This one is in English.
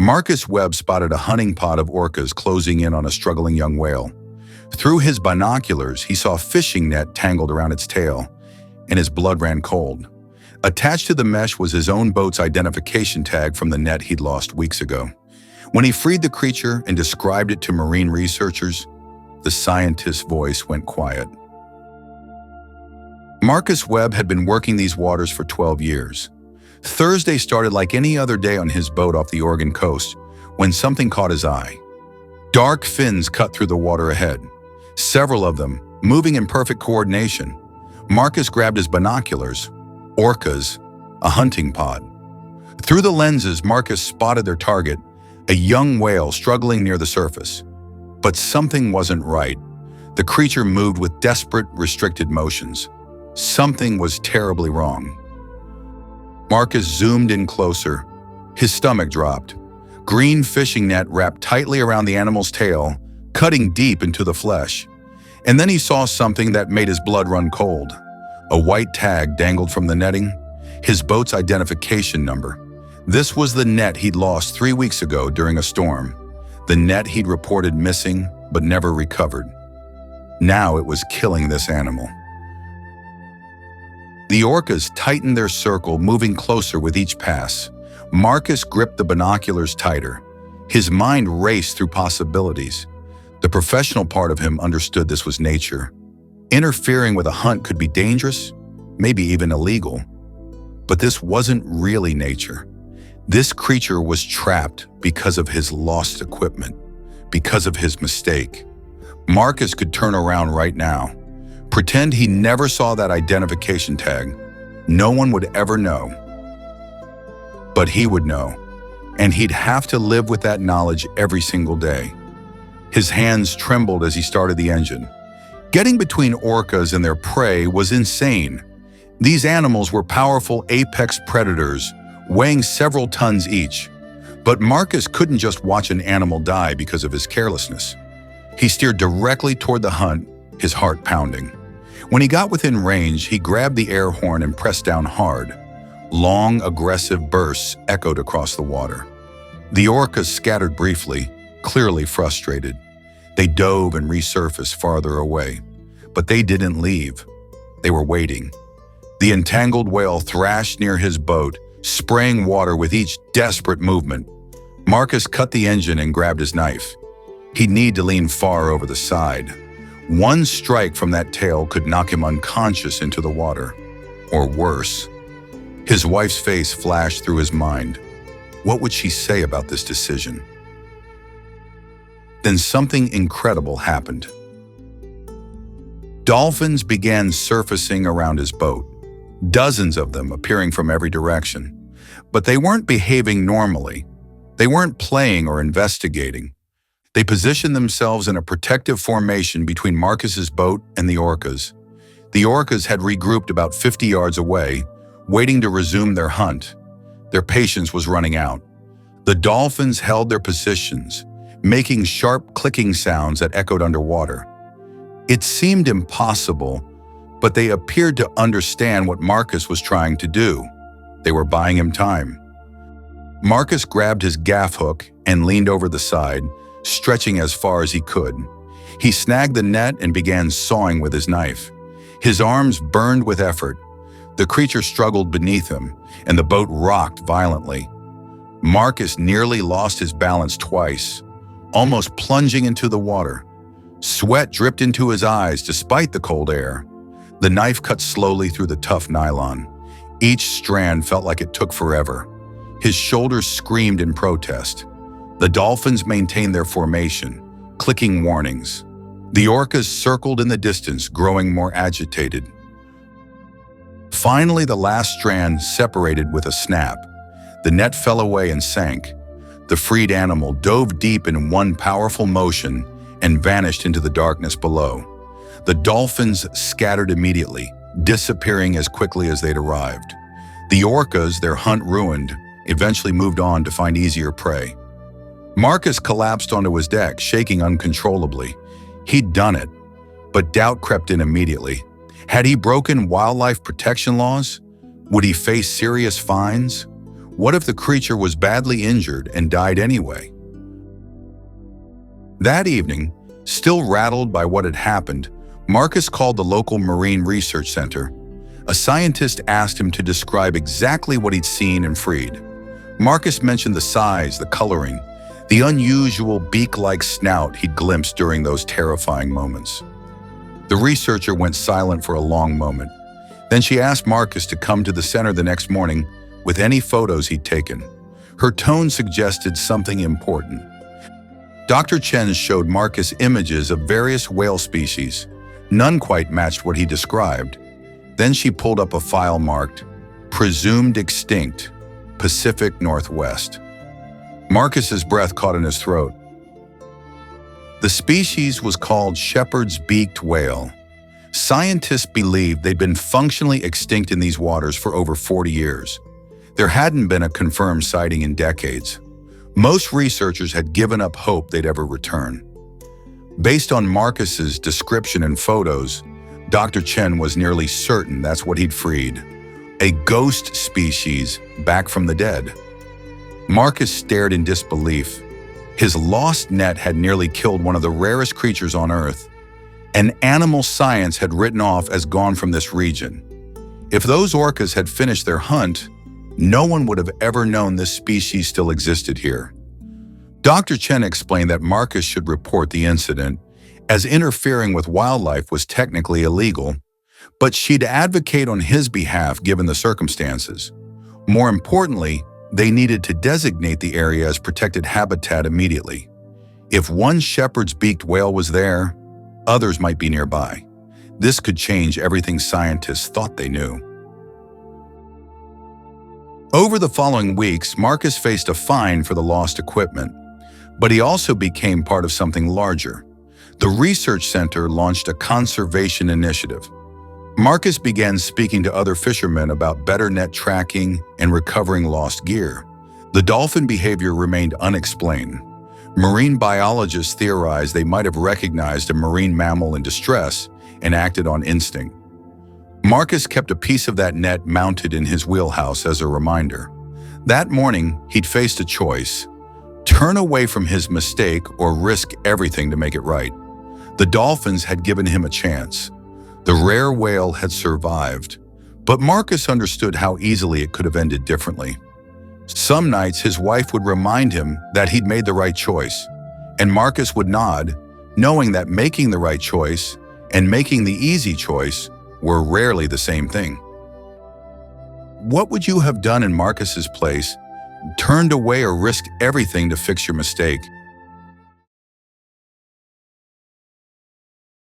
Marcus Webb spotted a hunting pod of orcas closing in on a struggling young whale. Through his binoculars, he saw a fishing net tangled around its tail, and his blood ran cold. Attached to the mesh was his own boat's identification tag from the net he'd lost weeks ago. When he freed the creature and described it to marine researchers, the scientist's voice went quiet. Marcus Webb had been working these waters for 12 years. Thursday started like any other day on his boat off the Oregon coast when something caught his eye. Dark fins cut through the water ahead, several of them moving in perfect coordination. Marcus grabbed his binoculars. Orcas, a hunting pod. Through the lenses, Marcus spotted their target, a young whale struggling near the surface. But something wasn't right. The creature moved with desperate, restricted motions. Something was terribly wrong. Marcus zoomed in closer. His stomach dropped. Green fishing net wrapped tightly around the animal's tail, cutting deep into the flesh. And then he saw something that made his blood run cold. A white tag dangled from the netting, his boat's identification number. This was the net he'd lost 3 weeks ago during a storm. The net he'd reported missing but never recovered. Now it was killing this animal. The orcas tightened their circle, moving closer with each pass. Marcus gripped the binoculars tighter. His mind raced through possibilities. The professional part of him understood this was nature. Interfering with a hunt could be dangerous, maybe even illegal. But this wasn't really nature. This creature was trapped because of his lost equipment, because of his mistake. Marcus could turn around right now. Pretend he never saw that identification tag. No one would ever know. But he would know, and he'd have to live with that knowledge every single day. His hands trembled as he started the engine. Getting between orcas and their prey was insane. These animals were powerful apex predators, weighing several tons each. But Marcus couldn't just watch an animal die because of his carelessness. He steered directly toward the hunt, his heart pounding. When he got within range, he grabbed the air horn and pressed down hard. Long, aggressive bursts echoed across the water. The orcas scattered briefly, clearly frustrated. They dove and resurfaced farther away. But they didn't leave. They were waiting. The entangled whale thrashed near his boat, spraying water with each desperate movement. Marcus cut the engine and grabbed his knife. He'd need to lean far over the side. One strike from that tail could knock him unconscious into the water. Or worse. His wife's face flashed through his mind. What would she say about this decision? Then something incredible happened. Dolphins began surfacing around his boat, dozens of them appearing from every direction. But they weren't behaving normally. They weren't playing or investigating. They positioned themselves in a protective formation between Marcus's boat and the orcas. The orcas had regrouped about 50 yards away, waiting to resume their hunt. Their patience was running out. The dolphins held their positions, making sharp clicking sounds that echoed underwater. It seemed impossible, but they appeared to understand what Marcus was trying to do. They were buying him time. Marcus grabbed his gaff hook and leaned over the side, stretching as far as he could. He snagged the net and began sawing with his knife. His arms burned with effort. The creature struggled beneath him, and the boat rocked violently. Marcus nearly lost his balance twice, almost plunging into the water. Sweat dripped into his eyes despite the cold air. The knife cut slowly through the tough nylon. Each strand felt like it took forever. His shoulders screamed in protest. The dolphins maintained their formation, clicking warnings. The orcas circled in the distance, growing more agitated. Finally, the last strand separated with a snap. The net fell away and sank. The freed animal dove deep in one powerful motion and vanished into the darkness below. The dolphins scattered immediately, disappearing as quickly as they'd arrived. The orcas, their hunt ruined, eventually moved on to find easier prey. Marcus collapsed onto his deck, shaking uncontrollably. He'd done it, but doubt crept in immediately. Had he broken wildlife protection laws? Would he face serious fines? What if the creature was badly injured and died anyway? That evening, still rattled by what had happened, Marcus called the local marine research center. A scientist asked him to describe exactly what he'd seen and freed. Marcus mentioned the size, the coloring, the unusual beak-like snout he'd glimpsed during those terrifying moments. The researcher went silent for a long moment. Then she asked Marcus to come to the center the next morning with any photos he'd taken. Her tone suggested something important. Dr. Chen showed Marcus images of various whale species. None quite matched what he described. Then she pulled up a file marked, "Presumed Extinct, Pacific Northwest." Marcus's breath caught in his throat. The species was called shepherd's beaked whale. Scientists believed they'd been functionally extinct in these waters for over 40 years. There hadn't been a confirmed sighting in decades. Most researchers had given up hope they'd ever return. Based on Marcus's description and photos, Dr. Chen was nearly certain that's what he'd freed. A ghost species back from the dead. Marcus stared in disbelief. His lost net had nearly killed one of the rarest creatures on Earth. An animal science had written off as gone from this region. If those orcas had finished their hunt, no one would have ever known this species still existed here. Dr. Chen explained that Marcus should report the incident, as interfering with wildlife was technically illegal, but she'd advocate on his behalf given the circumstances. More importantly, they needed to designate the area as protected habitat immediately. If one shepherd's beaked whale was there, others might be nearby. This could change everything scientists thought they knew. Over the following weeks, Marcus faced a fine for the lost equipment, but he also became part of something larger. The research center launched a conservation initiative. Marcus began speaking to other fishermen about better net tracking and recovering lost gear. The dolphin behavior remained unexplained. Marine biologists theorized they might have recognized a marine mammal in distress and acted on instinct. Marcus kept a piece of that net mounted in his wheelhouse as a reminder. That morning, he'd faced a choice: turn away from his mistake or risk everything to make it right. The dolphins had given him a chance. The rare whale had survived, but Marcus understood how easily it could have ended differently. Some nights his wife would remind him that he'd made the right choice, and Marcus would nod, knowing that making the right choice and making the easy choice were rarely the same thing. What would you have done in Marcus's place? Turned away or risked everything to fix your mistake?